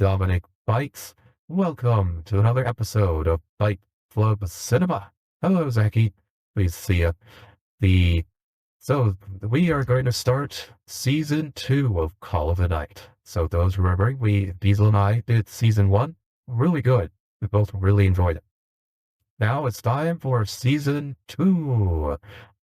Dominic Bytes. Welcome to another episode of Byte Club Cinema. Hello, Zachy. Pleased to see you. So we are going to start season 2 of Call of the Night. So those remembering, Diesel and I did season 1. Really good. We both really enjoyed it. Now it's time for season 2.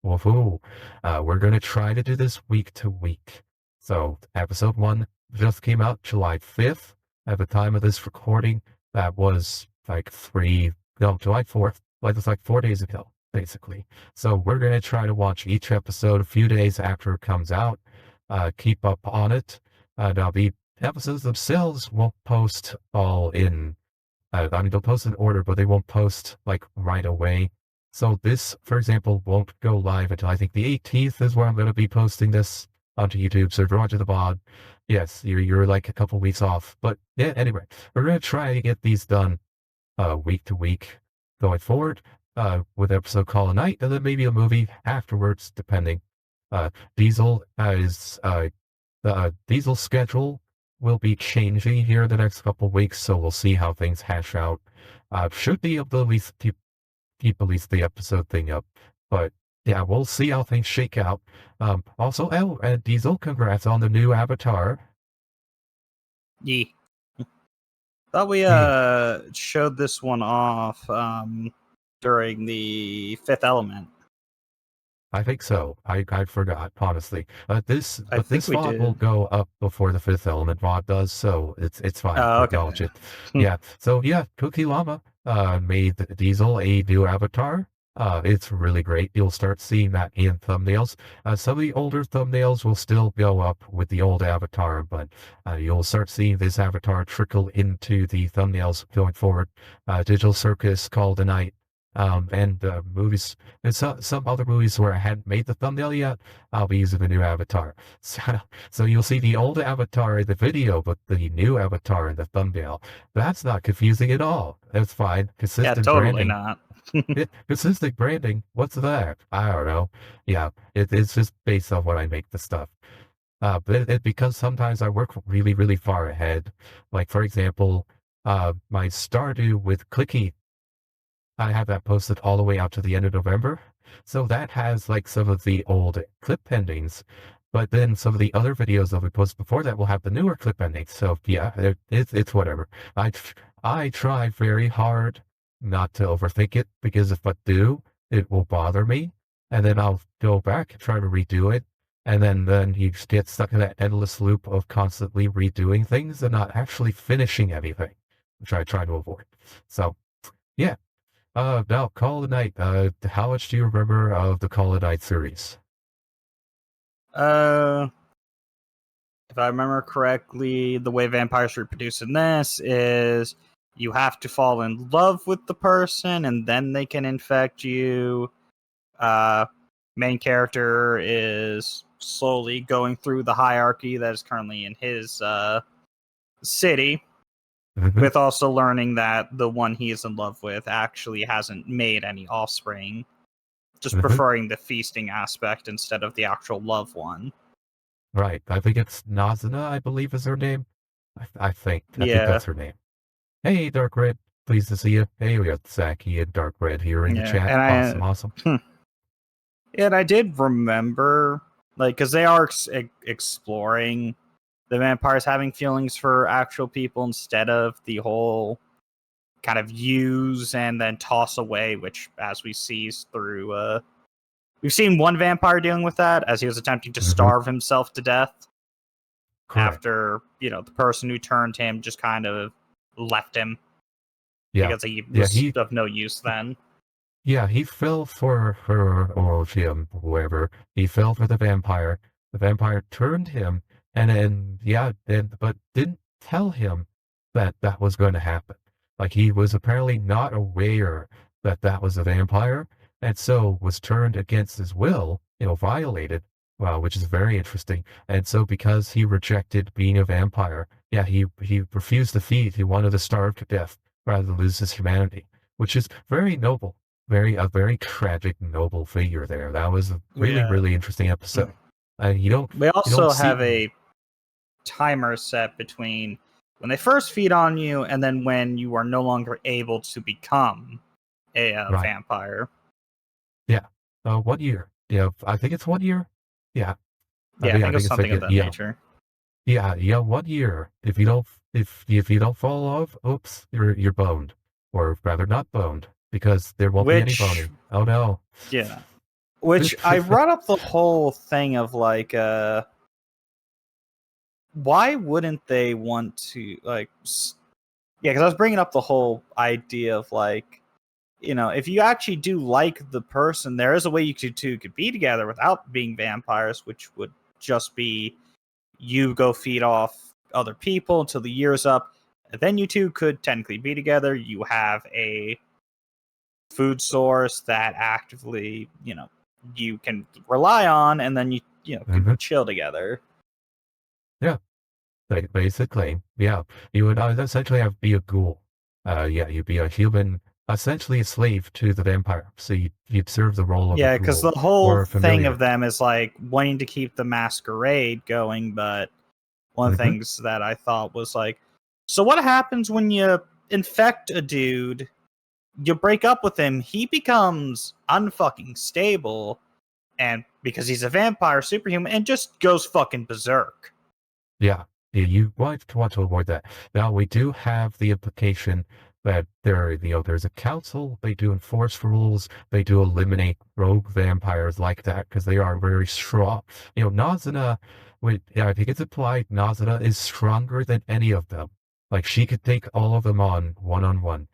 Woohoo. We're going to try to do this week to week. So episode 1 just came out July 5th. At the time of this recording, that was July 4th. It was 4 days ago, basically. So we're going to try to watch each episode a few days after it comes out. Keep up on it. Now the episodes themselves won't post all in they'll post in order, but they won't post right away. So this, for example, won't go live until I think the 18th is where I'm going to be posting this onto YouTube. So if you're watching the VOD, yes, you're a couple weeks off. But yeah, anyway, we're going to try to get these done week to week going forward with episode Call a Night, and then maybe a movie afterwards, depending. Diesel's schedule will be changing here the next couple weeks, so we'll see how things hash out. Should be able to at least keep at least the episode thing up, but yeah, we'll see how things shake out. Also, Diesel, congrats on the new avatar. Yeah. Thought we showed this one off during the Fifth Element. I think so. I forgot, honestly. This VOD will go up before the Fifth Element VOD does, so it's fine. Acknowledge it. Yeah. So yeah, Cookie Llama made Diesel a new avatar. It's really great. You'll start seeing that in thumbnails. Some of the older thumbnails will still go up with the old avatar, but you'll start seeing this avatar trickle into the thumbnails going forward. Digital Circus, Call the Night. And movies, and some other movies where I hadn't made the thumbnail yet, I'll be using the new avatar. So you'll see the old avatar in the video, but the new avatar in the thumbnail. That's not confusing at all. That's fine. Consistent totally branding. Not. Consistent branding. What's that? I don't know. Yeah, it's just based on when I make the stuff. But because sometimes I work really, really far ahead. Like, for example, my Stardew with Clicky, I have that posted all the way out to the end of November. So that has some of the old clip endings, but then some of the other videos that we posted before that will have the newer clip endings. So yeah, it's whatever. I try very hard not to overthink it, because if I do, it will bother me. And then I'll go back and try to redo it. And then you just get stuck in that endless loop of constantly redoing things and not actually finishing anything, which I try to avoid. So yeah. Now, Call of the Night. How much do you remember of the Call of the Night series? If I remember correctly, the way vampires reproduce in this is you have to fall in love with the person, and then they can infect you. Main character is slowly going through the hierarchy that is currently in his city. With also learning that the one he is in love with actually hasn't made any offspring. Just preferring the feasting aspect instead of the actual love one. Right. I think it's Nazina, I believe is her name. I think that's her name. Hey, Dark Red. Pleased to see you. Hey, we got Zachy and Dark Red here in the chat. Awesome. And I did remember, because they are exploring the vampires having feelings for actual people instead of the whole kind of use and then toss away, which, as we see through, we've seen one vampire dealing with that as he was attempting to starve himself to death. Correct. After, the person who turned him just kind of left him. Yeah. Because he was of no use then. Yeah, he fell for her, or him, whoever. He fell for the vampire. The vampire turned him. And then, but didn't tell him that was going to happen. He was apparently not aware that was a vampire, and so was turned against his will, violated, which is very interesting. And so because he rejected being a vampire, he refused to feed. He wanted to starve to death rather than lose his humanity, which is very noble, a very tragic, noble figure there. That was a really interesting episode. We also have a timer set between when they first feed on you, and then when you are no longer able to become a Right. vampire. Yeah. 1 year. Yeah, I think it's 1 year. Yeah. Yeah, I I think it was think it's like something of that yeah. nature. Yeah, 1 year. If you don't fall off, oops, you're boned. Or rather not boned, because there won't be any Which, boning. Oh no. yeah. Which I brought up the whole thing of like, why wouldn't they want to like? Yeah, because I was bringing up the whole idea of like, if you actually do like the person, there is a way you two could be together without being vampires, which would just be you go feed off other people until the year's up. And then you two could technically be together. You have a food source that actively, you can rely on, and then you can Mhm. chill together. Yeah. Basically, yeah. You would essentially have be a ghoul. Yeah, you'd be a human, essentially a slave to the vampire. So you'd serve the role of a Yeah, because the ghoul whole or a thing of familiar. them is like wanting to keep the masquerade going, but one of the Hmm. things that I thought was like, so what happens when you infect a dude, you break up with him, he becomes unfucking stable, and because he's a vampire superhuman, and just goes fucking berserk. Yeah, you want to avoid that. Now, we do have the implication that there's a council, they do enforce rules, they do eliminate rogue vampires like that, because they are very strong. Nazuna, yeah, I think it's implied Nazuna is stronger than any of them. Like, she could take all of them on one-on-one.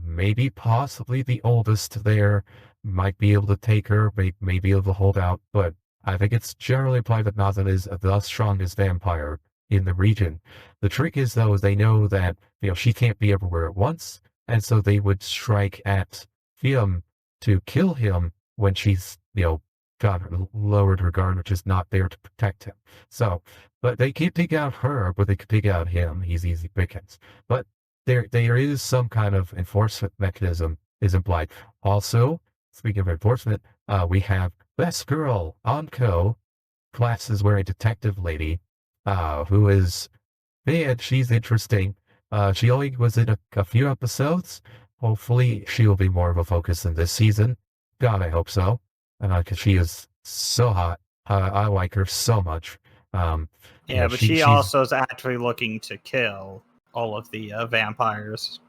Maybe possibly the oldest there might be able to take her, may be able to hold out, but I think it's generally implied that Nazuna is the strongest vampire in the region. The trick is, though, is they know that she can't be everywhere at once, and so they would strike at him to kill him when she's got lowered her guard, which is not there to protect him. So, but they can't take out her, but they can take out him. He's easy pickings. But there is some kind of enforcement mechanism is implied. Also, speaking of enforcement, we have Best Girl Anko, class is wearing detective lady, who is, man, she's interesting. She only was in a few episodes. Hopefully, she will be more of a focus in this season. God, I hope so. Because she is so hot. I like her so much. Um, Yeah, but she she's. also is actually looking to kill all of the vampires.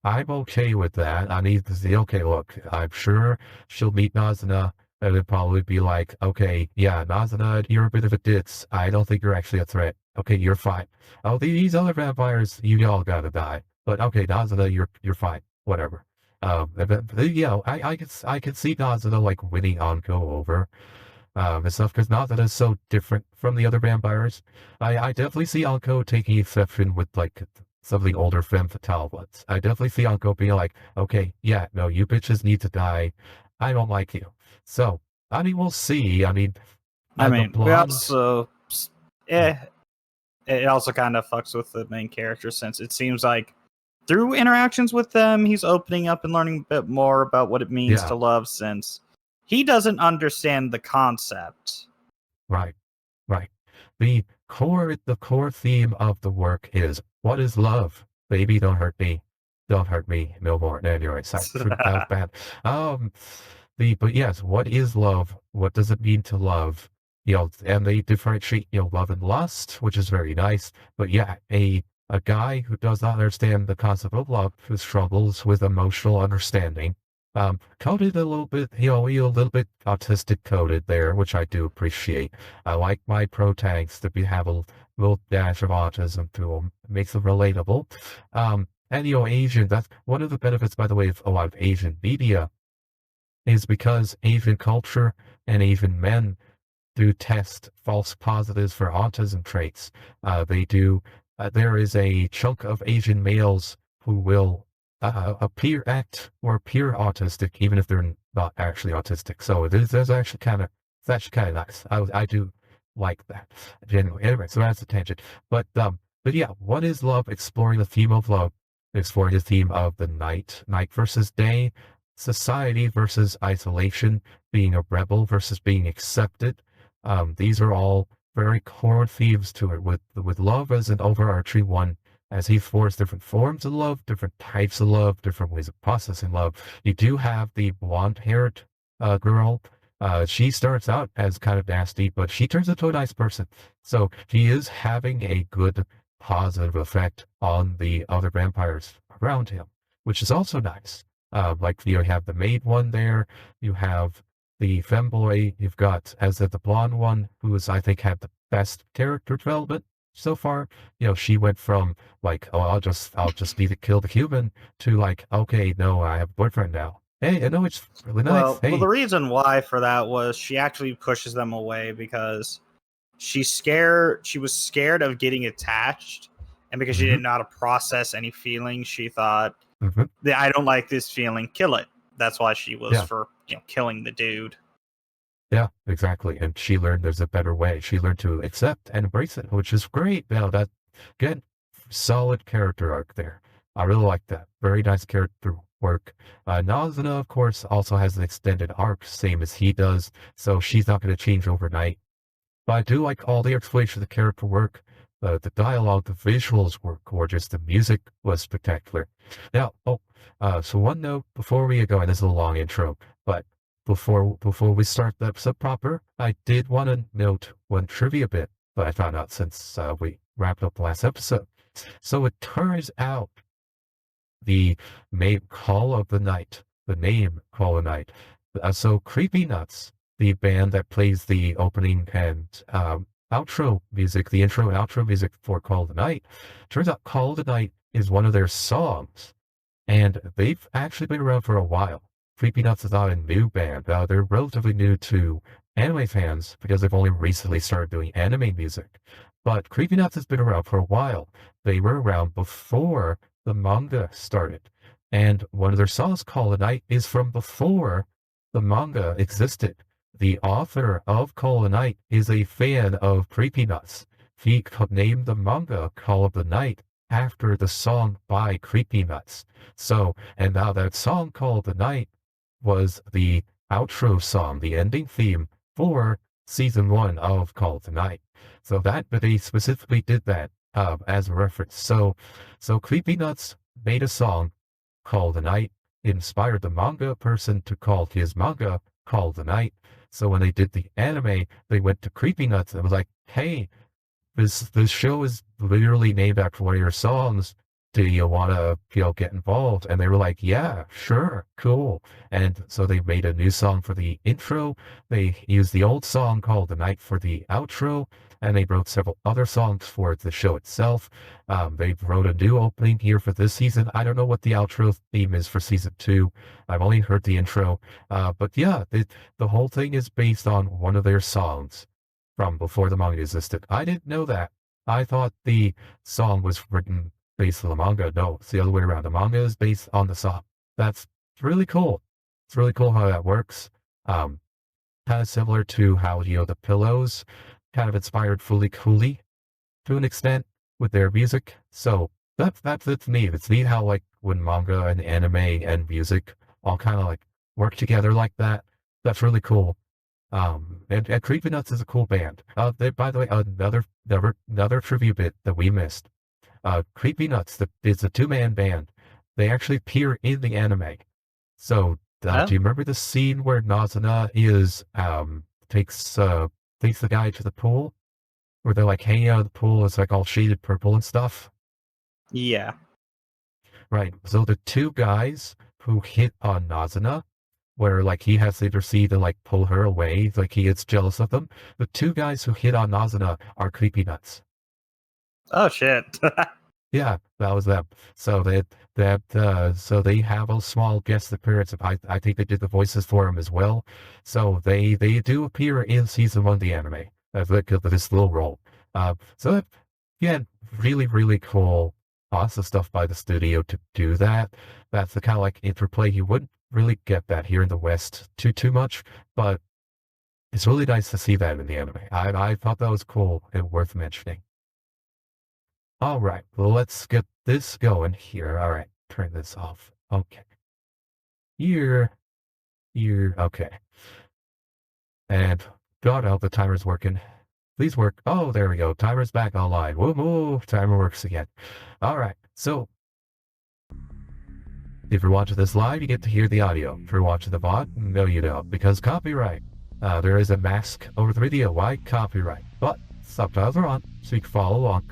I'm okay with that. I need to see. Okay, look, I'm sure she'll meet Nazuna, and it'd probably be like, okay, yeah, Nazuna, you're a bit of a ditz. I don't think you're actually a threat. Okay, you're fine. Oh, these other vampires, you all gotta die. But okay, Nazuna, you're fine. Whatever. I can see Nazuna like winning Anko over and stuff, because Nazuna is so different from the other vampires. I definitely see Anko taking exception with like some of the older femme fatale ones. I definitely see Anko being like, okay, yeah, no, you bitches need to die. I don't like you. So, I mean, we'll see. I mean, I the mean, we blonde. also, it also kind of fucks with the main character, since it seems like through interactions with them, he's opening up and learning a bit more about what it means Yeah, to love, since he doesn't understand the concept. right, right. The core theme of the work is, what is love? Baby, don't hurt me. Don't hurt me no more. Anyway, sorry, that was bad. Um, but yes, what is love? What does it mean to love? And they differentiate, love and lust, which is very nice. But yeah, a guy who does not understand the concept of love, who struggles with emotional understanding, coded a little bit, a little bit autistic coded there, which I do appreciate. I like my pro tags to have a little dash of autism to them. It makes them relatable. And Asian, that's one of the benefits, by the way, of a lot of Asian media is because Asian culture and Asian men do test false positives for autism traits. They do. There is a chunk of Asian males who will appear autistic, even if they're not actually autistic. So there's actually it's actually kind of nice. I do like that genuinely. Anyway, so that's a tangent. But yeah, what is love? Exploring the theme of love, exploring the theme of the night versus day, society versus isolation, being a rebel versus being accepted. These are all very core themes to it, with love as an overarching one, as he explores different forms of love, different types of love, different ways of processing love. You do have the blonde-haired girl. She starts out as kind of nasty, but she turns into a nice person. So he is having a good positive effect on the other vampires around him, which is also nice. Like you have the maid one there, you have the femboy, you've got as the blonde one, who is I think had the best character development so far. She went from like, oh, I'll just be the kill the human to like, okay, no, I have a boyfriend now. Hey, I know it's really nice. Well, the Hey, reason why for that was she actually pushes them away because she's scared. She was scared of getting attached, and because she hmm didn't know how to process any feelings, she thought, hmm I don't like this feeling. Kill it. That's why she was yeah, for killing the dude. yeah, exactly. And she learned there's a better way. She learned to accept and embrace it, which is great. Now that good, solid character arc there. I really like that. Very nice character work. Nazuna, of course, also has an extended arc, same as he does, so she's not going to change overnight. But I do like all the explanation of the character work, the dialogue, the visuals were gorgeous, the music was spectacular. Now, so one note before we go, and this is a long intro, but before we start the episode proper, I did want to note one trivia bit that I found out since we wrapped up the last episode. So it turns out the name Call of the Night, the name Call of the Night. So Creepy Nuts, the band that plays the opening and outro music, the intro and outro music for Call of the Night, turns out Call of the Night is one of their songs, and they've actually been around for a while. Creepy Nuts is not a new band. They're relatively new to anime fans because they've only recently started doing anime music. But Creepy Nuts has been around for a while. They were around before the manga started. And one of their songs called The Night is from before the manga existed. The author of Call of the Night is a fan of Creepy Nuts. He named the manga Call of the Night after the song by Creepy Nuts. So, and now that song Call of the Night was the outro song, the ending theme for season 1 of Call of the Night. So but they specifically did that as a reference. So Creepy Nuts made a song called The Night, inspired the manga person to call his manga called The Night. So when they did the anime, they went to Creepy Nuts and was like, hey, this show is literally named after one of your songs. Do you want to, get involved? And they were like, yeah, sure, cool. And so they made a new song for the intro. They used the old song called The Night for the outro, and they wrote several other songs for the show itself. They wrote a new opening here for this season. I don't know what the outro theme is for season 2. I've only heard the intro. But yeah, the whole thing is based on one of their songs from before the manga existed. I didn't know that. I thought the song was written based on the manga. No, it's the other way around. The manga is based on the song. That's really cool. It's really cool how that works. Kind of similar to how, the Pillows kind of inspired Fooly Cooly to an extent with their music. So that's it to me. It's neat how like when manga and anime and music all kind of like work together like that. That's really cool. And Creepy Nuts is a cool band. By the way, another trivia bit that we missed. Creepy Nuts is a two-man band. They actually appear in the anime. So, Oh, do you remember the scene where Nazuna takes the guy to the pool, where they're like hanging out of the pool? It's like all shaded purple and stuff, yeah. right? So the two guys who hit on Nazuna, where like he has to intercede and like pull her away, like he gets jealous of them. The two guys who hit on Nazuna are Creepy Nuts. Oh shit. Yeah, that was them. So they have a small guest appearance. I think they did the voices for him as well. So they do appear in season 1 of the anime. This little role. So yeah, really cool. Awesome stuff by the studio to do that. That's the kind of like interplay you wouldn't really get that here in the West too much, but it's really nice to see that in the anime. I thought that was cool and worth mentioning. All right, well, let's get this going here. All right, turn this off. Okay. Here, okay. And God, I hope the timer's working. Please work. Oh, there we go. Timer's back online. Woo, timer works again. All right. So if you're watching this live, you get to hear the audio. If you're watching the VOD, no, you don't, because copyright. There is a mask over the video. Why copyright? But subtitles are on, so you can follow along.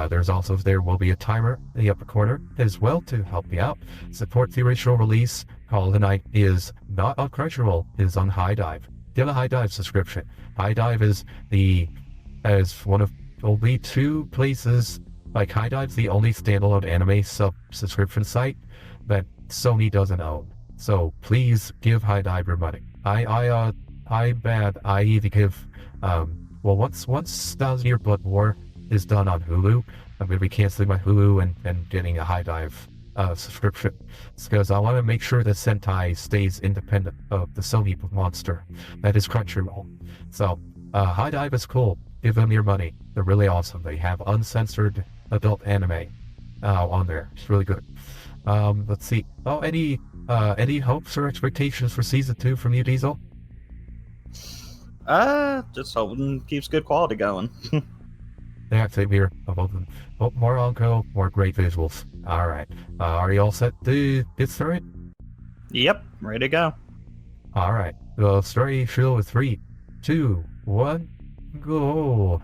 There will be a timer in the upper corner as well to help you out. Support the original release. Call of the Night is not on Crunchyroll, it is on High Dive. Get a High Dive subscription. High Dive is one of only two places, like High Dive's the only standalone anime subscription site that Sony doesn't own. So please give High Dive your money. I need to give, once Thousand Year Blood War is done on Hulu, I'm going to be canceling my Hulu and getting a High Dive subscription. It's because I want to make sure that Sentai stays independent of the Sony monster that is Crunchyroll. So, High Dive is cool. Give them your money. They're really awesome. They have uncensored adult anime on there. It's really good. Let's see. Oh, any hopes or expectations for season 2 from you, Diesel? Just hoping keeps good quality going. Yeah, same here. I'm hoping more Onko, more great visuals. Alright. Are you all set to get started? Yep, ready to go. Alright. The story show with 3, 2, 1, go!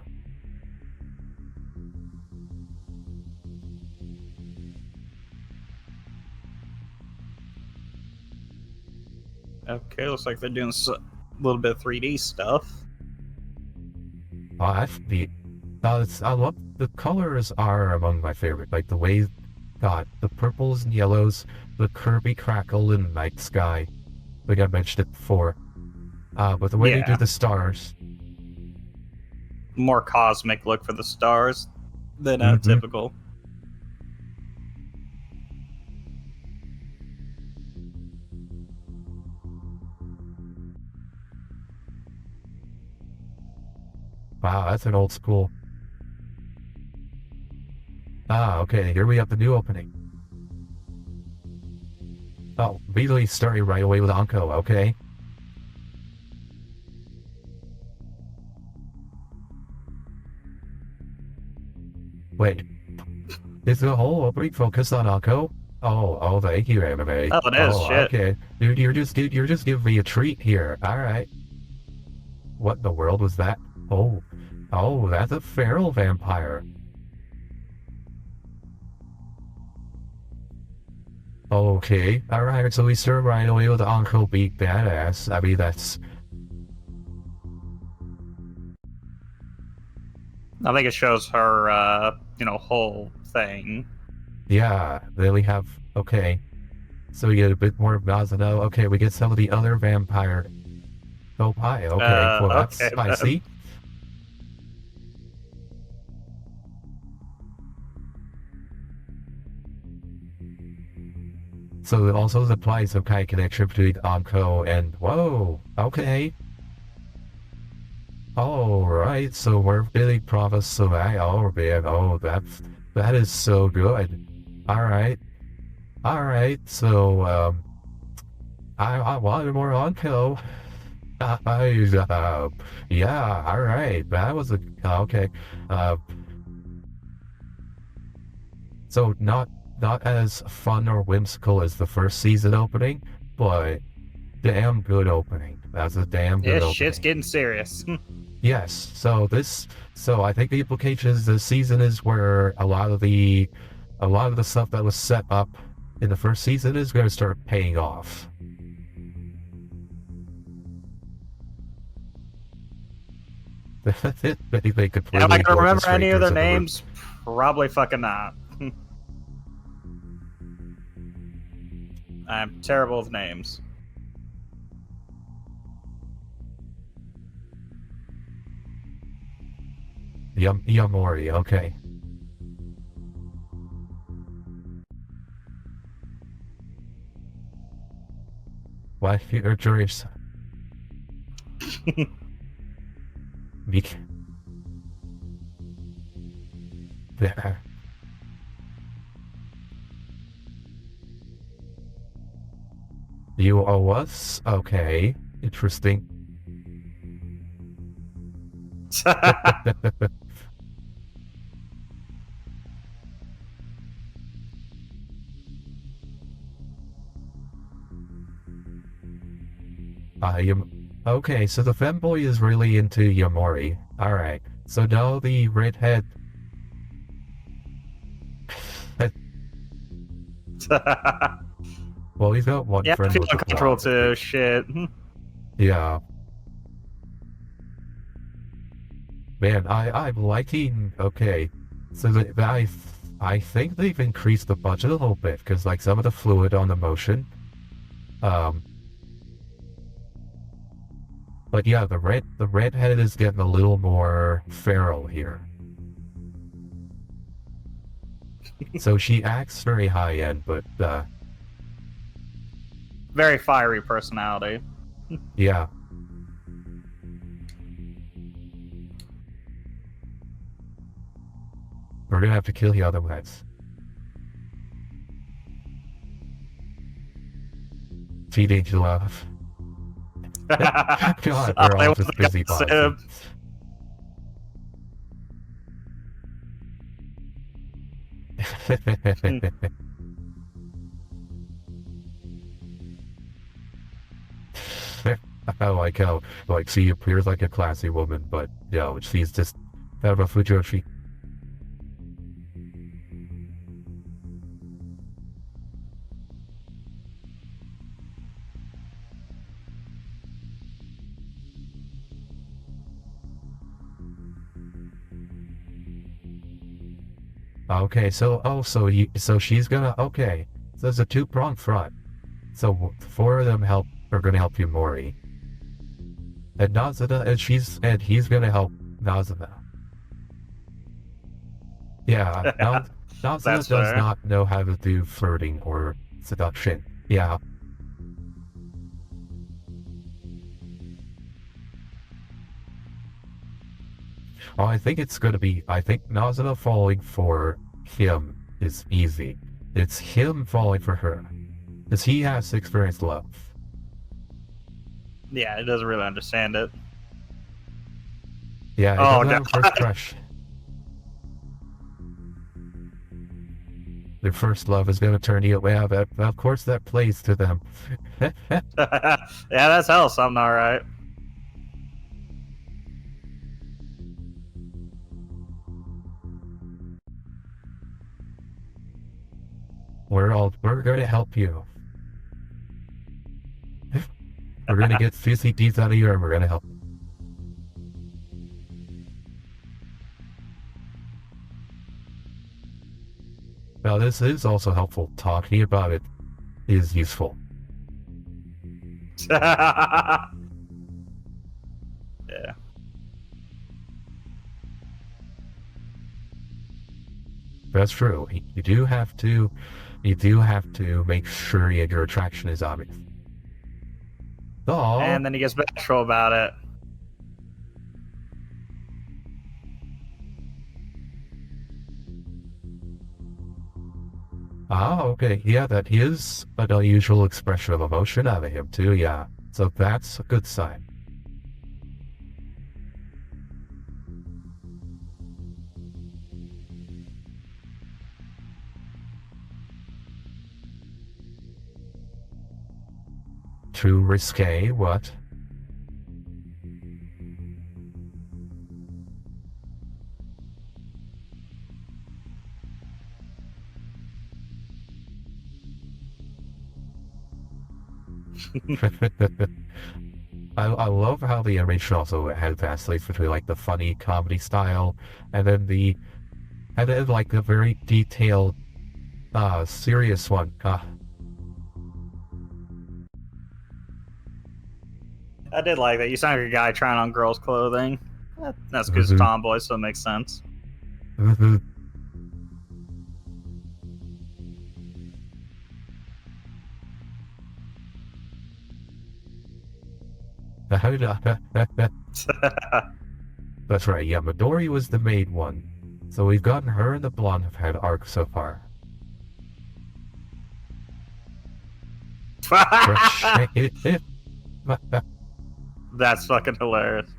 Okay, looks like they're doing a little bit of 3D stuff. Oh, that's neat. I love the colors are among my favorite. Like the way, God, the purples and yellows, the Kirby crackle and night sky. Like I mentioned it before. But the way they do the stars. More cosmic look for the stars than typical. Wow, that's an old school. Okay, here we have the new opening. Oh, immediately starting right away with Anko, okay. Wait, is the whole opening focused on Anko? Oh, thank you, anime. Oh, it is, shit. Okay, dude, you're just giving me a treat here. Alright. What in the world was that? Oh, that's a feral vampire. Okay, alright, so we start right away with Uncle Beat Badass. I mean, that's... I think it shows her, whole thing. Yeah, then we have... Okay. So we get a bit more of Mazano. Okay, we get some of the other vampire... Oh, hi, okay, well, that's spicy. So it also implies some kind of connection between Anko and... Whoa, okay. Alright, so we're Billy Promise, so oh man, that is so good. Alright, so, I wanted more Anko. Yeah, alright, that was a... Okay, so not as fun or whimsical as the first season opening, but damn good opening. That's a damn good opening. Shit's getting serious. Yes, so I think the implication is this season is where a lot of the stuff that was set up in the first season is going to start paying off. They completely Am I gonna remember any of their names? Probably fucking not. I'm terrible with names. Yamori, okay. Why you're curious? Meek. There. You owe us? Okay. Interesting. Okay, so the femboy is really into Yamori. Alright, so now the redhead... Well, he's got one Yeah, I friend feel with the uncomfortable blonde. too. Shit. Yeah. Man, I'm liking... Okay, so I think they've increased the budget a little bit, because like some of the fluid on the motion. But yeah, the redhead is getting a little more feral here. So she acts very high end, but Very fiery personality. yeah. We're gonna have to kill the other ones. Teenage love. God, Oh, we're they all want just the busy gossip. bossing. I like how, like, she appears like a classy woman, but, you know, she's just kind of a fujoshi. Okay, so, so she's gonna, okay. So there's a two-pronged front. So four of them are gonna help you, Mori. And Nazuna, and he's gonna help Nazuna. Yeah, now Nazuna That's does fair. not know how to do flirting or seduction. Yeah. Oh, I think Nazuna falling for him is easy. It's him falling for her. Because he has experienced love. Yeah, it doesn't really understand it. Yeah, it Oh, doesn't have a first God. crush. Their first love is gonna turn you away. But of course that plays to them. Yeah, that's hell something, all right. We're gonna help you. We're gonna get CCTs out of you and we're gonna help. Now this is also helpful. Talking about it is useful. Yeah. That's true. You do have to make sure your attraction is obvious. Oh. And then he gets bashful about it. Ah, okay. Yeah, that is an unusual expression of emotion out of him too, yeah. So that's a good sign. Too risque, what? I love how the animation also had vacillates between like the funny comedy style and then like the very detailed serious one. I did like that. You sound like a guy trying on girls' clothing. That's because tomboy, so it makes sense. That's right, yeah, Midori was the main one. So we've gotten her and the blonde have had arc so far. That's fucking hilarious.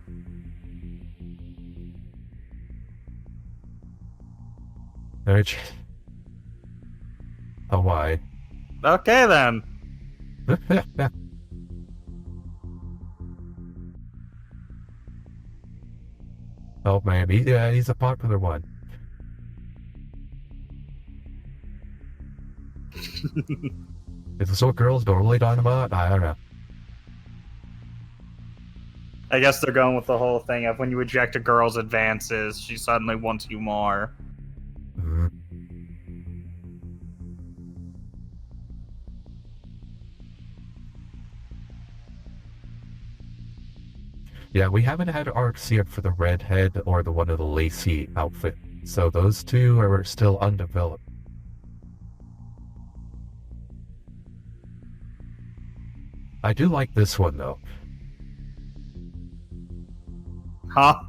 Alright. Oh, why? Okay then. Oh man, he's a popular one. Is this what girls normally talk about? I don't know. I guess they're going with the whole thing of when you reject a girl's advances, she suddenly wants you more. Mhm. Yeah, we haven't had arcs yet for the redhead or the one of the lacy outfit, so those two are still undeveloped. I do like this one though. Huh?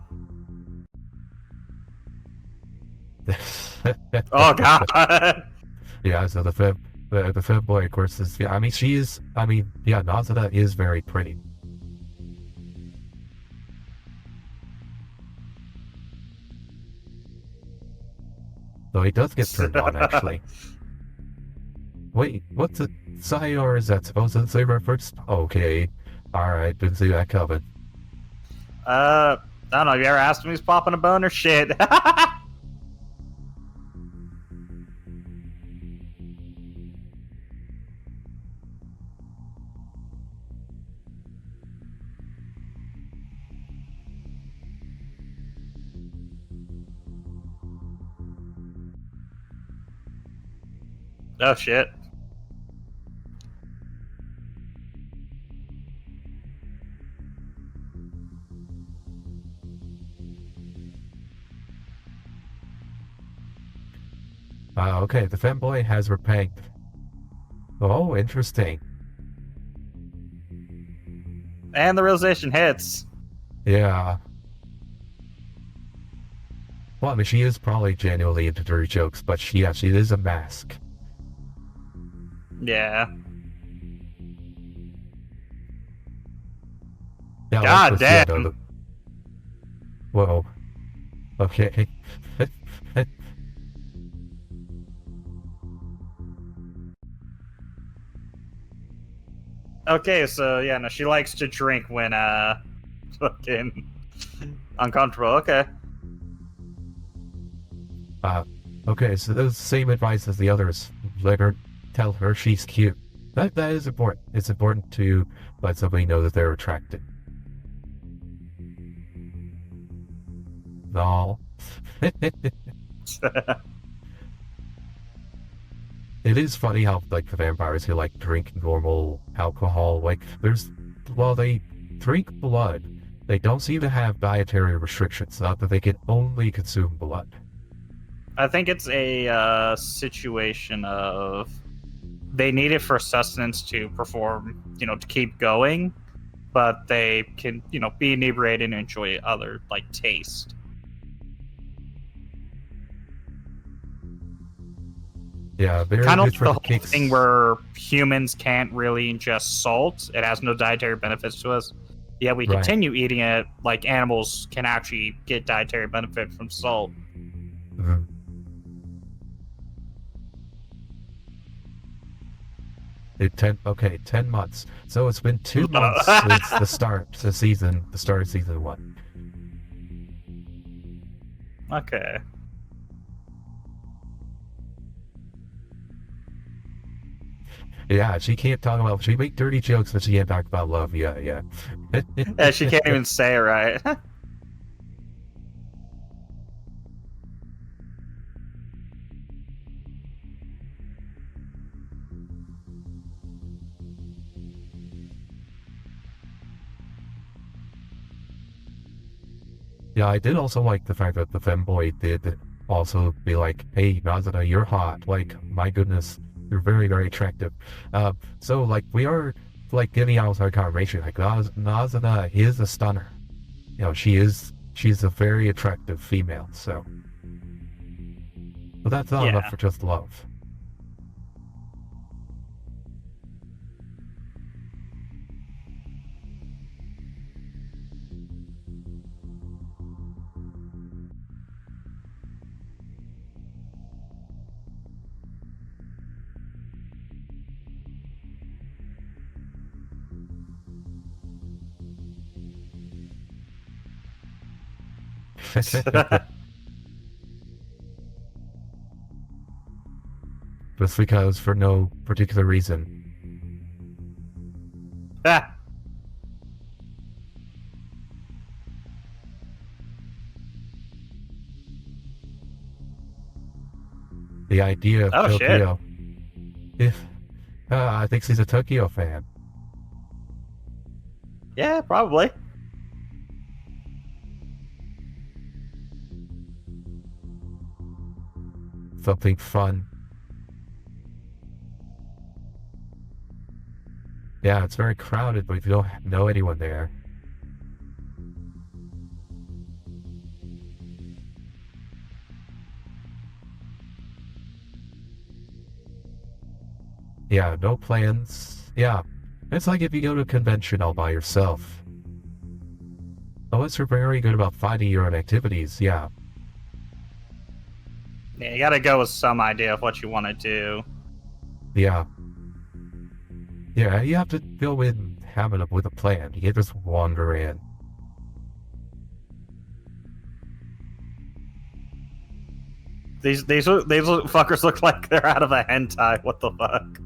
Oh god. Yeah, so the femboy, of course, is yeah. I mean, she is. I mean, yeah, Nazada is very pretty. Though he does get turned on, actually. Wait, what's it? Sayur is that supposed to say reference? Okay, all right, didn't see that coming. I don't know. Have you ever asked him if he's popping a bone or shit? Oh shit. Okay, the femboy has repaired. Oh, interesting. And the realization hits. Yeah. Well, I mean, she is probably genuinely into dirty jokes, but she is a mask. Yeah. Yeah, I like God this. Yeah, no, damn. whoa. Okay. Okay, so yeah, no, she likes to drink when fucking uncomfortable. Okay. Okay, so that's the same advice as the others. Let her tell her she's cute. That is important. It's important to let somebody know that they're attracted. No. It is funny how like the vampires who like drink normal alcohol, like while they drink blood, they don't seem to have dietary restrictions, not that they can only consume blood. I think it's a situation of they need it for sustenance to perform, to keep going, but they can, be inebriated and enjoy other like taste. Yeah, very Kind of good like for the the whole thing kicks. where humans can't really ingest salt; it has no dietary benefits to us. Yet we Right. continue eating it, like animals can actually get dietary benefit from salt. Mhm. Okay, 10 months. So it's been 2 months since the start of season 1. Okay. Yeah, she make dirty jokes, but she can't talk about love. Yeah, yeah. Yeah, she can't even say it right. Yeah, I did also like the fact that the femboy did also be like, hey, Nazana, you're hot. Like, my goodness, you're very, very attractive. So, like, we are, like, getting out our confirmation. Like, Nazana is a stunner. She's a very attractive female, so. But that's not enough Yeah. for just love. Just because for no particular reason. Ah, The idea of oh shit. Tokyo. If I think she's a Tokyo fan. Yeah, probably. Something fun. Yeah, it's very crowded, but you don't know anyone there. Yeah, no plans. Yeah, it's like if you go to a convention all by yourself. Unless you're very good about finding your own activities, yeah. Yeah, you gotta go with some idea of what you want to do. Yeah. Yeah, you have to go in having with a plan. You can't just wander in. These fuckers look like they're out of a hentai. What the fuck?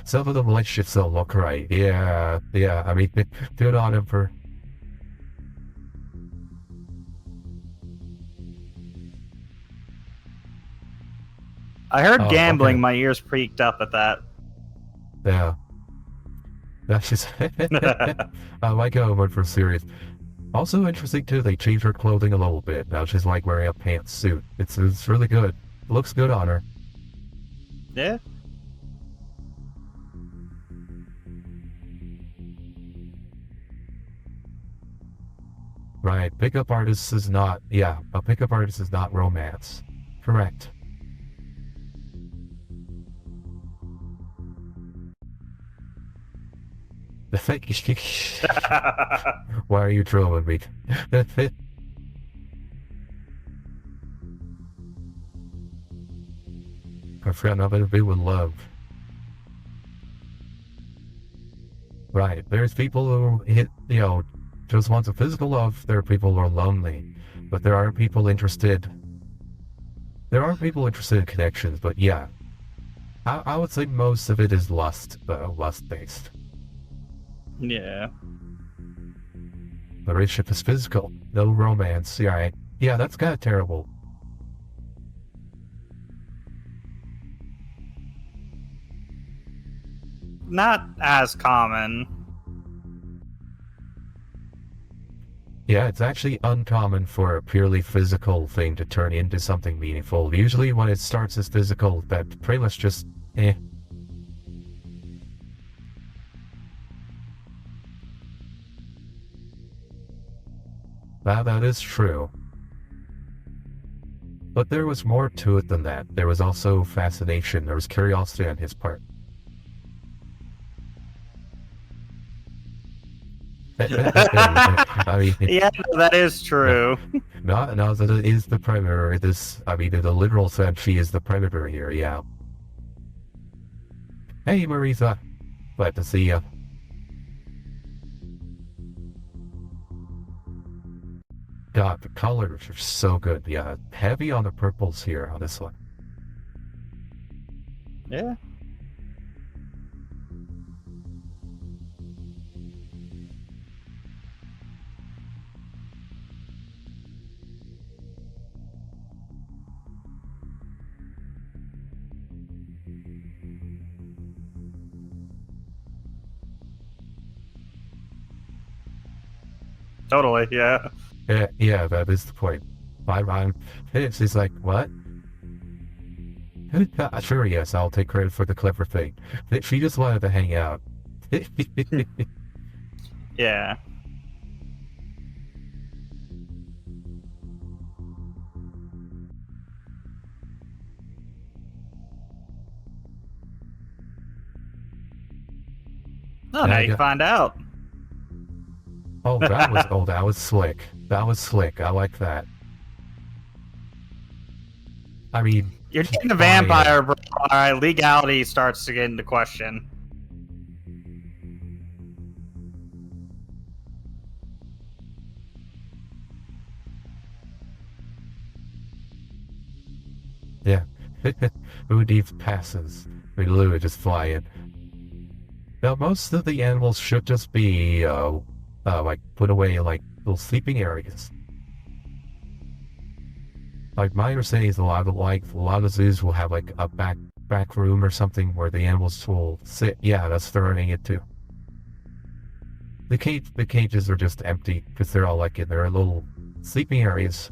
Some of the relationships don't look right. Yeah, I mean, do it on him for... I heard Oh, gambling. okay. My ears peaked up at that. Yeah. That's just... I like how it went for serious. Also interesting too, they changed her clothing a little bit. Now she's like wearing a pantsuit. It's really good. It looks good on her. Yeah. Right, pickup artist is not... Yeah, a pickup artist is not romance. Correct. The fake... Why are you trolling me? I forgot nothing to do with love. Right, there's people who hit, just want a physical love. There are people who are lonely. But there are people interested. There are people interested in connections, but yeah. I would say most of it is lust, lust-based. Yeah. The relationship is physical, no romance. Yeah, that's kind of terrible. Not as common. Yeah, it's actually uncommon for a purely physical thing to turn into something meaningful. Usually when it starts as physical, that pretty much just, eh. That is true. But there was more to it than that. There was also fascination. There was curiosity on his part. I mean, Yeah, that is true. not that it is the predator. I mean, in the literal sense, she is the predator here. Yeah. Hey, Marisa. Glad to see ya. God, the colors are so good. Yeah, heavy on the purples here on this one. Yeah. Totally, yeah. Yeah, that is the point. She's like, what? Sure, yes, I'll take credit for the clever thing. She just wanted to hang out. Yeah. Oh, now you can find out. Oh, that was slick. That was slick. I like that. I mean, You're dating a vampire, bro. Alright, legality starts to get into question. Yeah. Who needs passes? We literally just fly in. Now, most of the animals should just be, like, put away, like, little sleeping areas. Like, my understanding is a lot of zoos will have, like, a back room or something where the animals will sit. Yeah, that's throwing it too. The cages are just empty because they're all, like, in their little sleeping areas.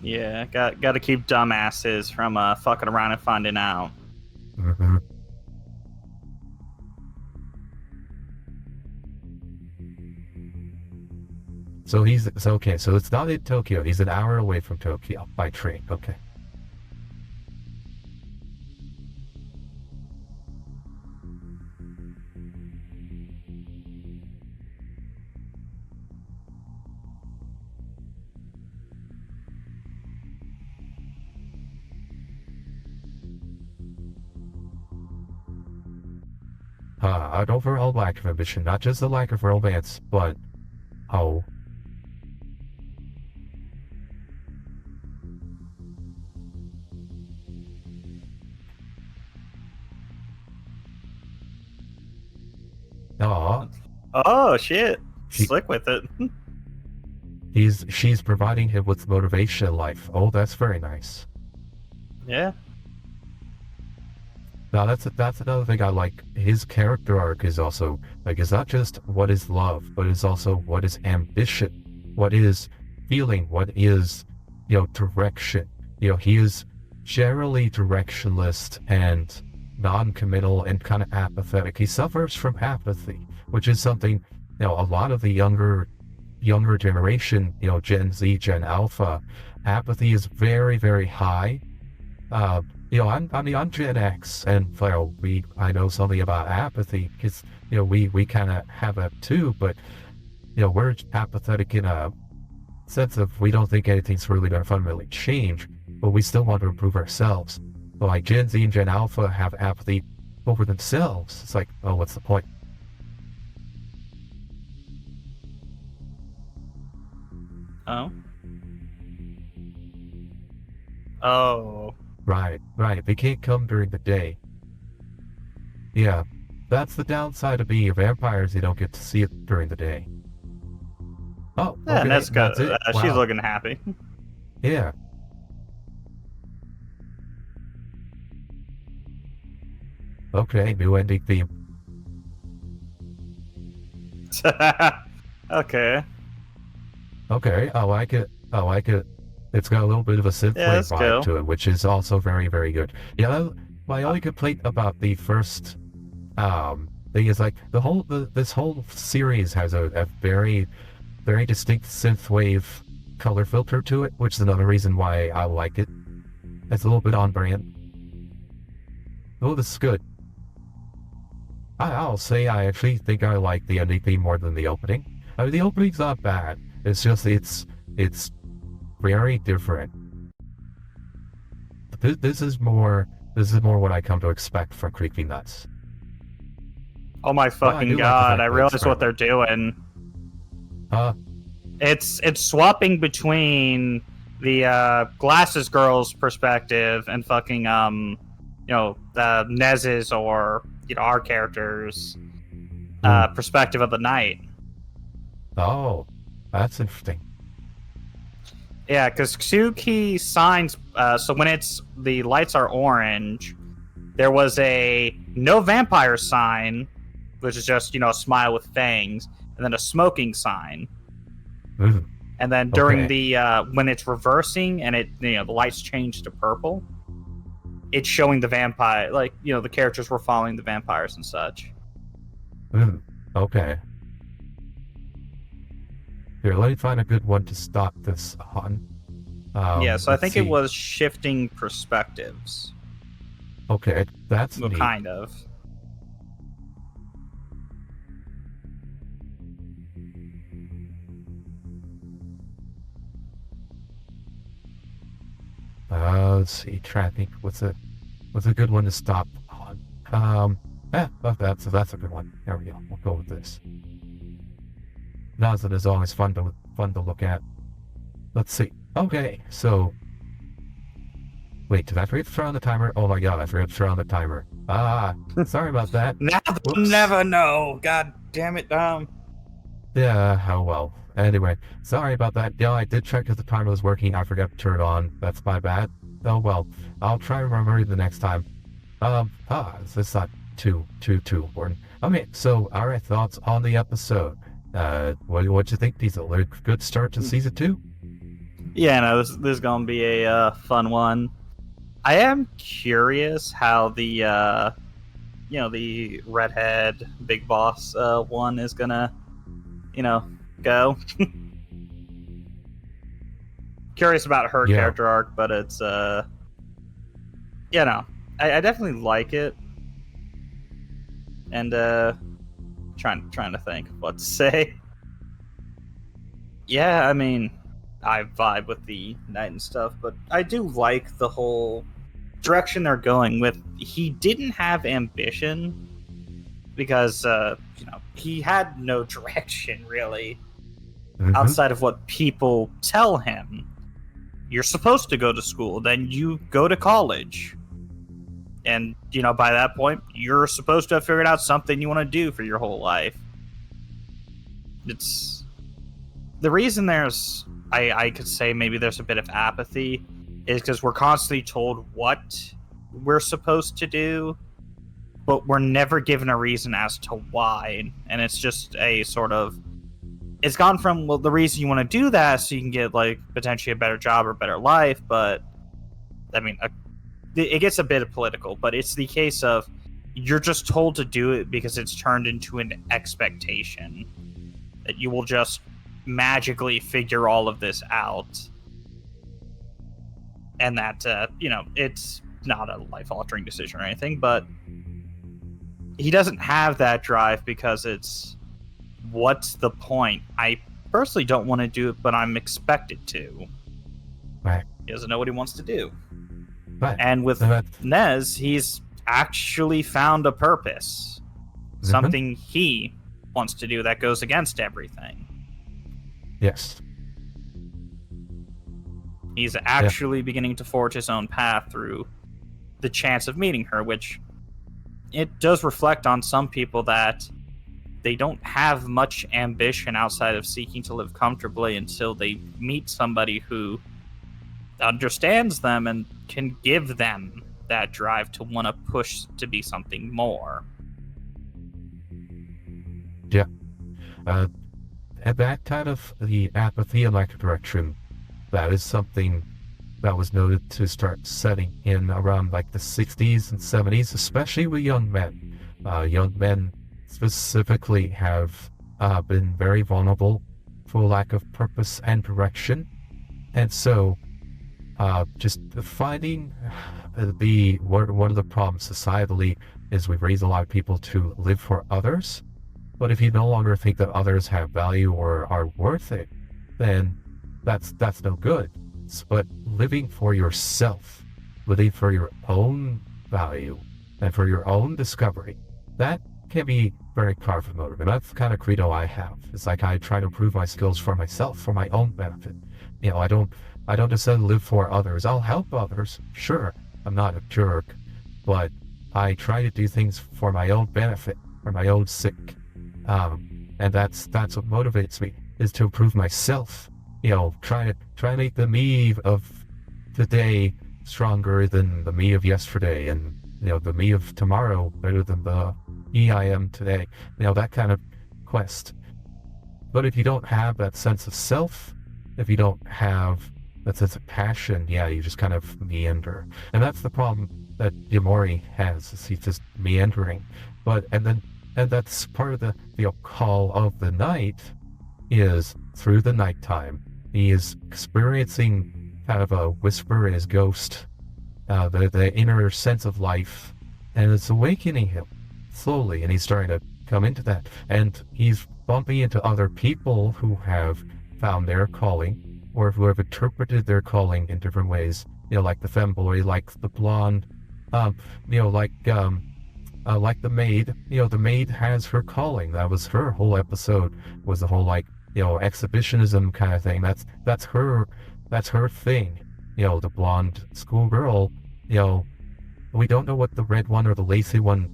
Yeah, got to keep dumbasses from fucking around and finding out. Mm-hmm. So okay, so it's not in Tokyo. He's an hour away from Tokyo by train. Okay. An overall lack of ambition, not just a lack of romance, but oh. Aw. Oh shit! Slick with it. She's providing him with motivation in life. Oh, that's very nice. Yeah. Now that's another thing I like. His character arc is also like it's not just what is love, but it's also what is ambition, what is feeling, what is direction. He is generally directionless and non-committal and kind of apathetic. He suffers from apathy, which is something a lot of the younger generation, Gen Z, Gen Alpha, apathy is very, very high. I'm Gen X, and I know something about apathy because we kind of have that too, but we're apathetic in a sense of we don't think anything's really going to fundamentally change, but we still want to improve ourselves. But like Gen Z and Gen Alpha have apathy over themselves. It's like, oh, what's the point? Oh. Oh. Right. They can't come during the day. Yeah, that's the downside of being a vampire is you don't get to see it during the day. Oh, Yeah, okay, and that's good. that's it. She's Wow. looking happy. Yeah. Okay, new ending theme. Okay. Okay, I like it. It's got a little bit of a synthwave Yeah, that's vibe cool. to it, which is also very, very good. Yeah, my only complaint about the first thing is like this whole series has a very, very distinct synthwave color filter to it, which is another reason why I like it. It's a little bit on brand. Oh, this is good. I'll say I actually think I like the ending theme more than the opening. I mean, the opening's not bad. It's just it's very different. This is more what I come to expect from Creepy Nuts. Oh my I fucking do like the god! fact I that realize it's what they're friendly. doing. Huh? It's swapping between the glasses girl's perspective and fucking Nez's or our character's perspective of the night. Oh, that's interesting. Yeah, because Tsuki signs. So when the lights are orange, there was a no vampire sign, which is just a smile with fangs, and then a smoking sign. Mm, And then during okay. the when it's reversing and the lights change to purple, it's showing the vampire, like the characters were following the vampires and such. Okay. Here, let me find a good one to stop this on. Yeah, so I Let's think it see. was shifting perspectives. Okay, that's Well, neat. kind of. Let's see. Tracking. What's a good one to stop on? That's a good one. There we go. We'll go with this. Nozzle is always fun to look at. Let's see. Okay, so Wait, did I forget to turn on the timer? Oh my god, I forgot to turn on the timer. Sorry about that. Now they'll never know. God damn it. Yeah, oh well. Anyway, sorry about that. Yeah, I did check if the timer was working. I forgot to turn it on. That's my bad. Oh well. I'll try to remember the next time. It's not too important. Okay, so our thoughts on the episode. What'd you think, Diesel? A good start to season 2? Yeah, no, this is gonna be a fun one. I am curious how the the redhead big boss one is gonna go. Curious about her character arc, but it's I definitely like it, and trying to think what to say. Yeah, I mean, I vibe with the knight and stuff, but I do like the whole direction they're going with. He didn't have ambition because he had no direction really outside of what people tell him. You're supposed to go to school, then you go to college, and by that point you're supposed to have figured out something you want to do for your whole life. It's the reason I could say maybe there's a bit of apathy is because we're constantly told what we're supposed to do, but we're never given a reason as to why. And it's just a sort of, it's gone from, well, the reason you want to do that is so you can get like potentially a better job or better life, but I mean, it gets a bit political, but it's the case of you're just told to do it because it's turned into an expectation that you will just magically figure all of this out, and that it's not a life-altering decision or anything, but he doesn't have that drive because it's, what's the point? I personally don't want to do it, but I'm expected to. Right. He doesn't know what he wants to do. Right. And with Nez, he's actually found a purpose, something he wants to do that goes against everything. Yes. He's actually beginning to forge his own path through the chance of meeting her, which it does reflect on some people that they don't have much ambition outside of seeking to live comfortably until they meet somebody who understands them and can give them that drive to want to push to be something more. Yeah. And that kind of the apathy in like direction, that is something that was noted to start setting in around like the 60s and 70s, especially with young men. Young men specifically have been very vulnerable for lack of purpose and direction. And so just finding one of the problems societally is we raise a lot of people to live for others. But if you no longer think that others have value or are worth it, then that's no good. But living for yourself, living for your own value and for your own discovery, that can be very powerful motive. And that's the kind of credo I have. It's like I try to improve my skills for myself, for my own benefit. I don't necessarily live for others. I'll help others, sure. I'm not a jerk, but I try to do things for my own benefit, for my own sake. And that's what motivates me, is to improve myself. Try to make the me of today stronger than the me of yesterday, and the me of tomorrow better than the me I am today. That kind of quest. But if you don't have that sense of self, if you don't have that sense of passion, you just kind of meander. And that's the problem that Yamori has, is he's just meandering. And that's part of the call of the night, is through the nighttime. He is experiencing kind of a whisper in his ghost, the inner sense of life, and it's awakening him slowly, and he's starting to come into that. And he's bumping into other people who have found their calling, or who have interpreted their calling in different ways, like the femboy, like the blonde, like the maid. The maid has her calling. That was her whole episode, was the whole exhibitionism kind of thing. That's her thing. The blonde schoolgirl we don't know what the red one or the lacy one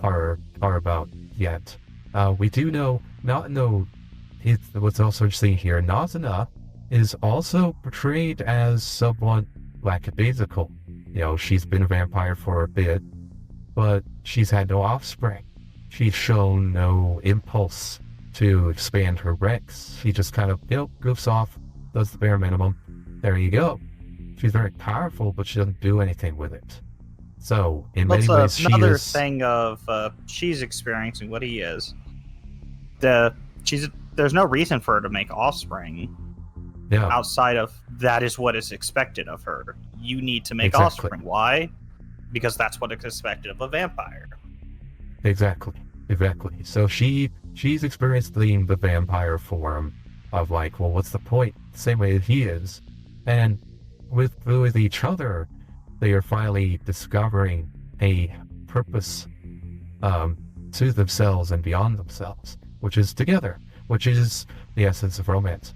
are about yet. We do know, what's also interesting here, Nazuna is also portrayed as somewhat lackadaisical. She's been a vampire for a bit, but she's had no offspring. She's shown no impulse to expand her ranks. She just kind of, goofs off, does the bare minimum. There you go. She's very powerful, but she doesn't do anything with it. So, in many ways, another thing of she's experiencing what he is. There's no reason for her to make offspring. Yeah. Outside of that is what is expected of her. You need to make offspring. Why? Because that's what is expected of a vampire. Exactly. So she's experienced the vampire form of like, well, what's the point? Same way that he is. And with each other, they are finally discovering a purpose to themselves and beyond themselves, which is together, which is the essence of romance.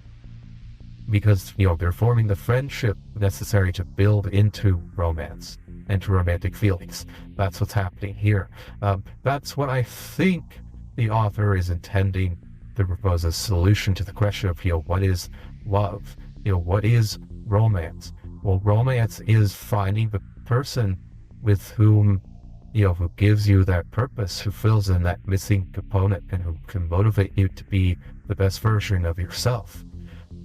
Because, they're forming the friendship necessary to build into romance and to romantic feelings. That's what's happening here. That's what I think the author is intending to propose as a solution to the question of, what is love? What is romance? Well, romance is finding the person with whom, who gives you that purpose, who fills in that missing component, and who can motivate you to be the best version of yourself.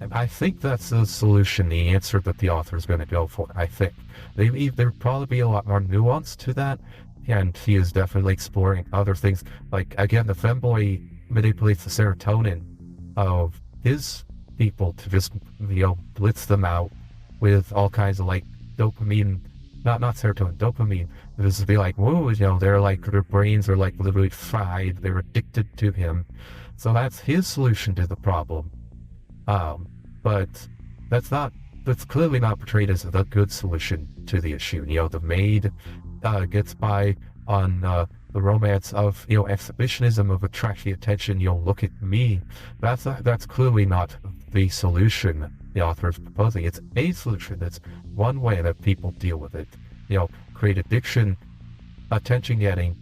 And I think that's the solution, the answer that the author is going to go for. I think there'd probably be a lot more nuance to that, and he is definitely exploring other things. Like, again, the femboy manipulates the serotonin of his people to just, blitz them out with all kinds of, like, dopamine, not serotonin, dopamine. This would be like, whoa, they're like, their brains are like literally fried, they're addicted to him. So that's his solution to the problem. But that's clearly not portrayed as the good solution to the issue. The maid gets by on the romance of exhibitionism, of attracting attention. Look at me. That's clearly not the solution the author is proposing. It's a solution. That's one way that people deal with it. Create addiction, attention getting.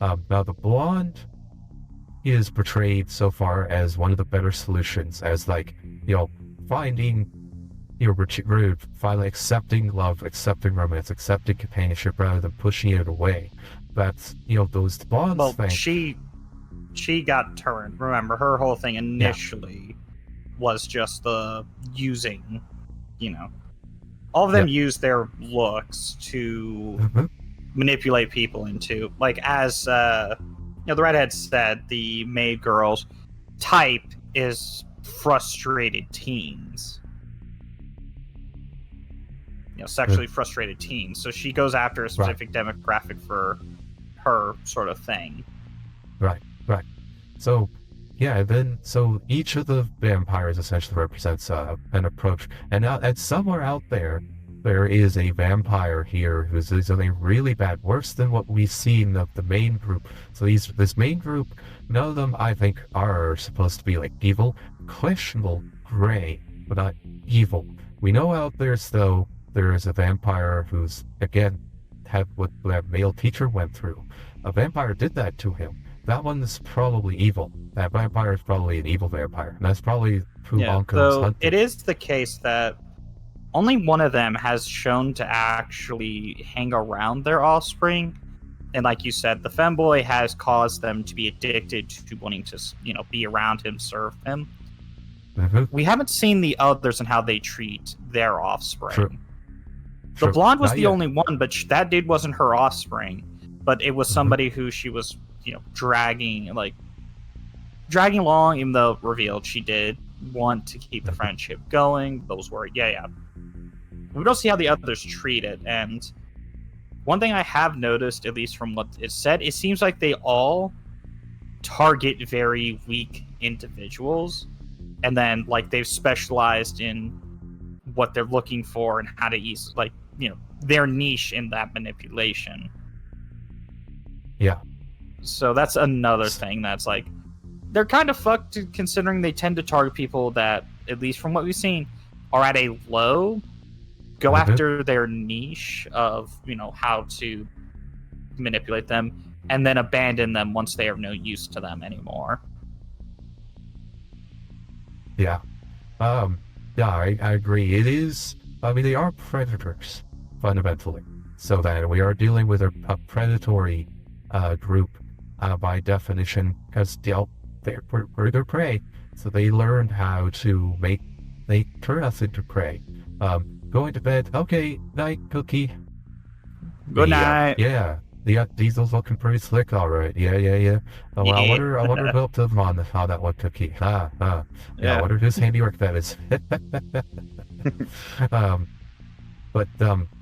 Now the blonde is portrayed so far as one of the better solutions, as like, finding, finally accepting love, accepting romance, accepting companionship rather than pushing it away. That's, those blondes thing. She got turned. Remember, her whole thing initially was just the using, all of them use their looks to manipulate people into, like, as the redhead said, the maid girl's type is frustrated teens. Sexually frustrated teens. So she goes after a specific demographic for her sort of thing. Right. So, so each of the vampires essentially represents an approach. And somewhere out there is a vampire here who's something really bad, worse than what we've seen of the main group. So this main group, none of them, I think, are supposed to be like evil, questionable, gray, but not evil. We know out there, though, there is a vampire who's, again, had what that male teacher went through. A vampire did that to him. That one is probably evil. That vampire is probably an evil vampire. And that's probably who Anko's hunting. It is the case that only one of them has shown to actually hang around their offspring. And like you said, the femboy has caused them to be addicted to wanting to, be around him, serve him. Mm-hmm. We haven't seen the others and how they treat their offspring. True. The blonde was the only one, but that dude wasn't her offspring. But it was somebody who she was, dragging along, even though revealed she did want to keep the friendship going. Those were, we don't see how the others treat it. And one thing I have noticed, at least from what is said, it seems like they all target very weak individuals. And then, like, they've specialized in what they're looking for and how to use, like, their niche in that manipulation. Yeah. So that's another thing that's, like, they're kind of fucked, considering they tend to target people that, at least from what we've seen, are at a low go Mhm. after their niche of, how to manipulate them, and then abandon them once they are no use to them anymore. Yeah. Yeah, I agree. It is, I mean, they are predators, fundamentally. So that we are dealing with a predatory group by definition, because we're their prey. So they learned how to they turn us into prey. Going to bed, okay, night, cookie. Good night. Yeah, the diesel's looking pretty slick, all right. Yeah. Oh, well, Yeah. I wonder who helped him on that one cookie. Yeah, I Yeah. wonder whose handiwork that is. um,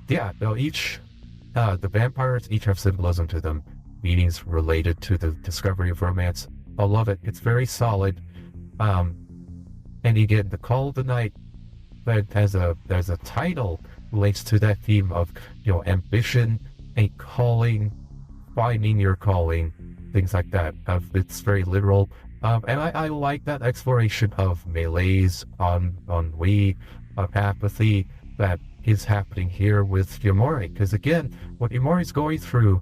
yeah, no, the vampires each have symbolism to them, meanings related to the discovery of romance. I love it. It's very solid. Um, and you get the Call of the Night that has a title relates to that theme of, ambition, a calling, finding your calling, things like that. It's very literal. And I like that exploration of melees on Wii, of apathy that is happening here with Yamori. Because again, what Yamori's going through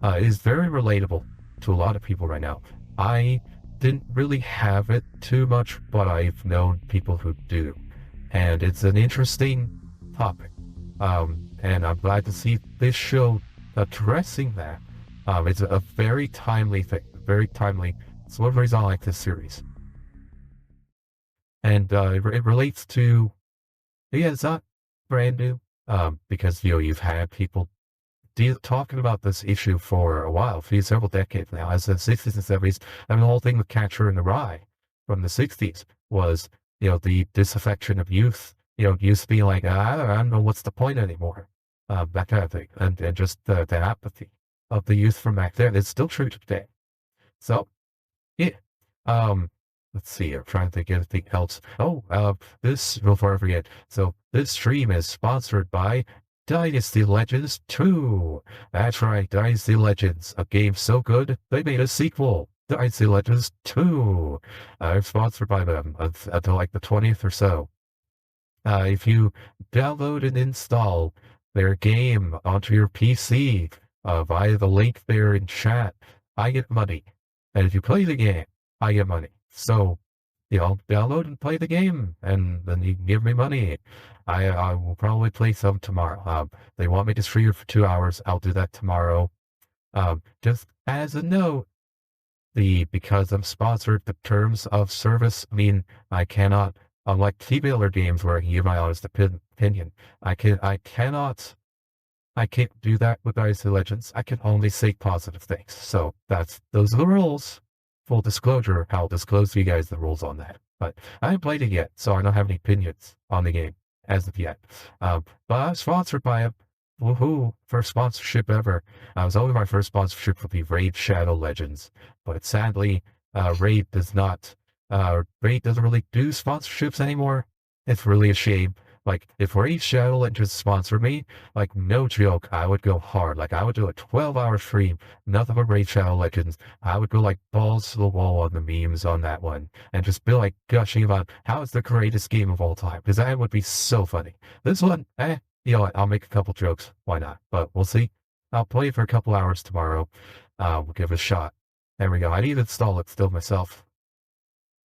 is very relatable to a lot of people right now. I didn't really have it too much, but I've known people who do. And it's an interesting topic. And I'm glad to see this show addressing that. It's a very timely thing, very timely. It's one of the reasons I like this series. And it relates to, yeah, it's not brand new, because, you've had people talking about this issue for a while, for several decades now, as the 60s and 70s. I mean, the whole thing with Catcher in the Rye from the 60s was, the disaffection of youth, youth being like, I don't know what's the point anymore, that kind of thing, and just the apathy of the youth from back then. It's still true today. So, yeah. Let's see, I'm trying to think of anything else. Oh, before I forget, so this stream is sponsored by Dynasty Legends 2. That's right, Dynasty Legends, a game so good, they made a sequel, Dynasty Legends 2. I'm sponsored by them until like the 20th or so. If you download and install their game onto your PC via the link there in chat, I get money. And if you play the game, I get money. So, download and play the game, and then you can give me money. I will probably play some tomorrow. They want me to stream for 2 hours. I'll do that tomorrow. Just as a note, because I'm sponsored, the terms of service mean I cannot, unlike TV games where I can give my honest opinion, I can't do that with Dynasty Legends. I can only say positive things. So those are the rules. Full disclosure, I'll disclose to you guys the rules on that. But I haven't played it yet, so I don't have any opinions on the game as of yet. But I'm sponsored by it. Woohoo! First sponsorship ever. I was only my first sponsorship would be Raid Shadow Legends. But sadly, Raid doesn't really do sponsorships anymore. It's really a shame. Like, if Raid Shadow Legends sponsor me, like, no joke, I would go hard. Like, I would do a 12-hour stream, nothing but Raid Shadow Legends. I would go, like, balls to the wall on the memes on that one, and just be, like, gushing about how it's the greatest game of all time, because that would be so funny. This one, I'll make a couple jokes. Why not? But we'll see. I'll play it for a couple hours tomorrow. We'll give it a shot. There we go. I need to install it still myself.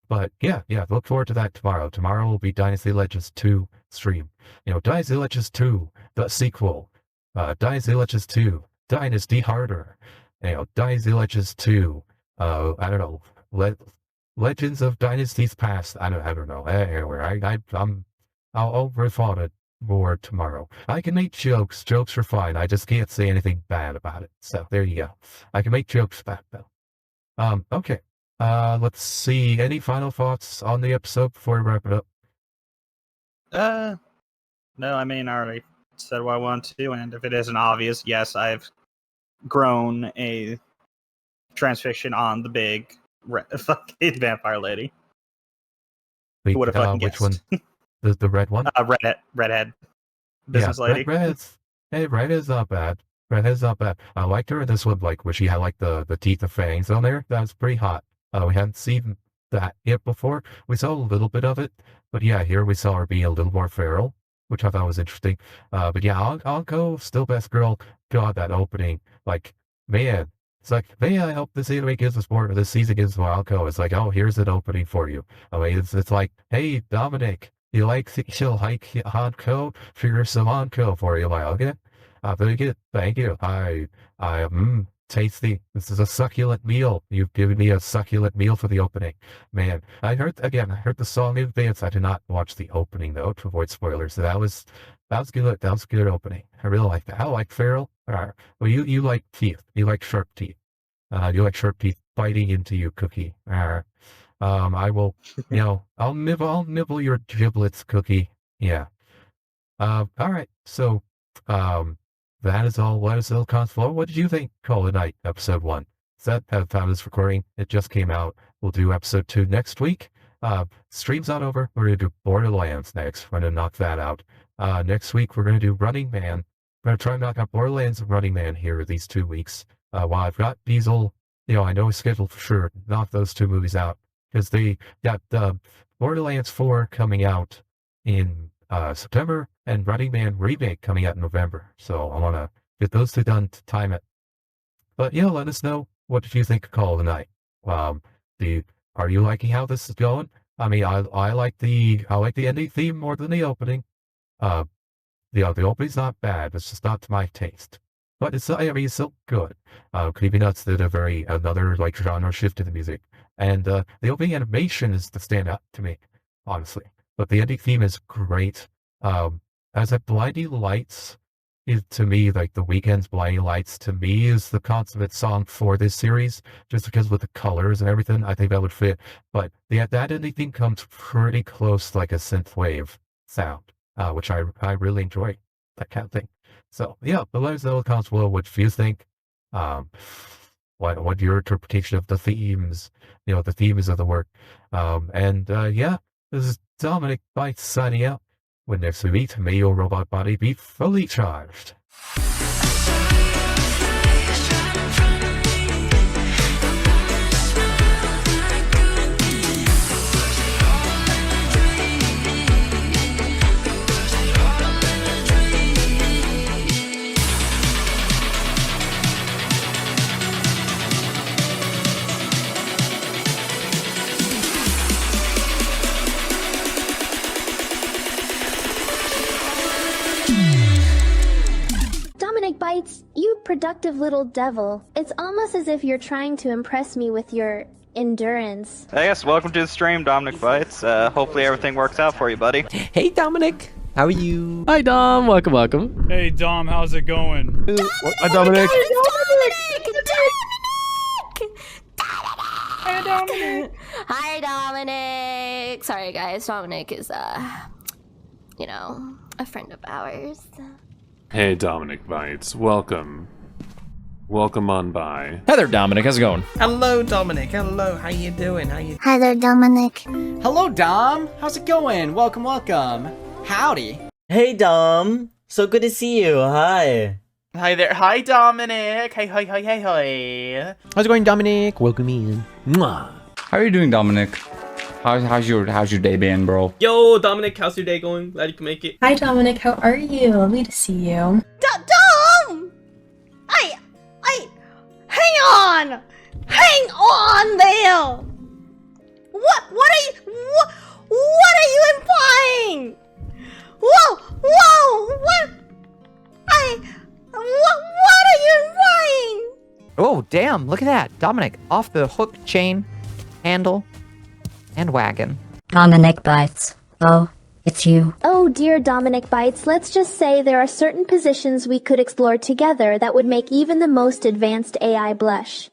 But yeah, look forward to that tomorrow. Tomorrow will be Dynasty Legends 2 stream. Dynasty Legends 2, the sequel. Dynasty Legends 2, Dynasty Harder. Dynasty Legends 2, I don't know, Legends of Dynasties Past. I don't know. Anyway, I'll riff on it more tomorrow. I can make jokes. Jokes are fine. I just can't say anything bad about it. So there you go. I can make jokes about it though. Okay. Let's see. Any final thoughts on the episode before we wrap it up? No, I mean, I already said what I want to, and if it isn't obvious, yes, I've grown a transfixion on the big fucking vampire lady. Wait, Who would have fucking which guessed? one? The red one? Redhead. Business lady. Redhead's not bad. Redhead's not bad. I liked her in this one, like, where she had, like, the teeth of fangs on there. That was pretty hot. We hadn't seen that yet before. We saw a little bit of it, but yeah, here we saw her being a little more feral. which I thought was interesting. But yeah, I'll go still best girl. God, that opening, like, man, it's like, man, I hope this anime gives us more, this season gives us more. I'll go. It's like, oh, here's an opening for you. I mean, it's like, hey, Dominic, you like Hanko? Figure some Hanko for you. Like, okay. Very good. Thank you. Tasty. This is a succulent meal. You've given me a succulent meal for the opening. Man, I heard the song in advance. I did not watch the opening, though, to avoid spoilers. So that was good. That was a good opening. I really like that. I like Feral. Well, you like teeth. You like sharp teeth. You like sharp teeth biting into you, Cookie. I will, I'll nibble your giblets, Cookie. Yeah. All right. So, that is all. What is Ilcon's Flow? What did you think? Call it Night, episode 1. Set at time of this recording. It just came out. We'll do episode 2 next week. Stream's not over. We're gonna do Borderlands next. We're gonna knock that out. Next week we're gonna do Running Man. We're gonna try and knock out Borderlands and Running Man here these 2 weeks. While I've got Diesel, I know it's scheduled for sure. Knock those 2 movies out because they got Borderlands 4 coming out in September, and Running Man Remake coming out in November. So I want to get those 2 done to time it. But yeah, let us know. What did you think of Call of the Night? Are you liking how this is going? I mean, I like the ending theme more than the opening. The opening's not bad. It's just not to my taste. But it's still good. CreepyNuts did another like genre shift in the music, and the opening animation is the standout to me, honestly. But the ending theme is great. As a Blinding Lights is to me, like the Weeknd's Blinding Lights to me is the consummate song for this series, just because with the colors and everything, I think that would fit. But that ending theme comes pretty close to like a synthwave sound, which I really enjoy, that kind of thing. So yeah, but let us know in the comments below what you think. What your interpretation of the themes, the themes of the work. Yeah, this is Dominic Bytes signing out. When next we meet, may your robot body be fully charged. Bytes, you productive little devil. It's almost as if you're trying to impress me with your endurance. Hey guys, welcome to the stream, Dominic Bytes. Hopefully everything works out for you, buddy. Hey Dominic, how are you? Hi Dom, welcome. Hey Dom, how's it going? Hi Dominic. Hi Dominic. Hi Dominic. Sorry guys, Dominic is a friend of ours. Hey Dominic Bytes, welcome. Welcome on by. Hi there Dominic, how's it going? Hello Dominic, hello, how you doing? Hi there Dominic. Hello Dom, how's it going? Welcome. Howdy. Hey Dom, so good to see you, hi. Hi there, hi Dominic, hi. How's it going Dominic? Welcome in. Mwah. How are you doing Dominic? How's your day been, bro? Yo, Dominic, how's your day going? Glad you can make it. Hi, Dominic. How are you? Lovely to see you. Dom! Hang on there! What are you implying? Whoa, what are you implying? Oh, damn, look at that. Dominic, off the hook, chain, handle, and wagon. Dominic Bytes. Oh, it's you. Oh dear Dominic Bytes, let's just say there are certain positions we could explore together that would make even the most advanced AI blush.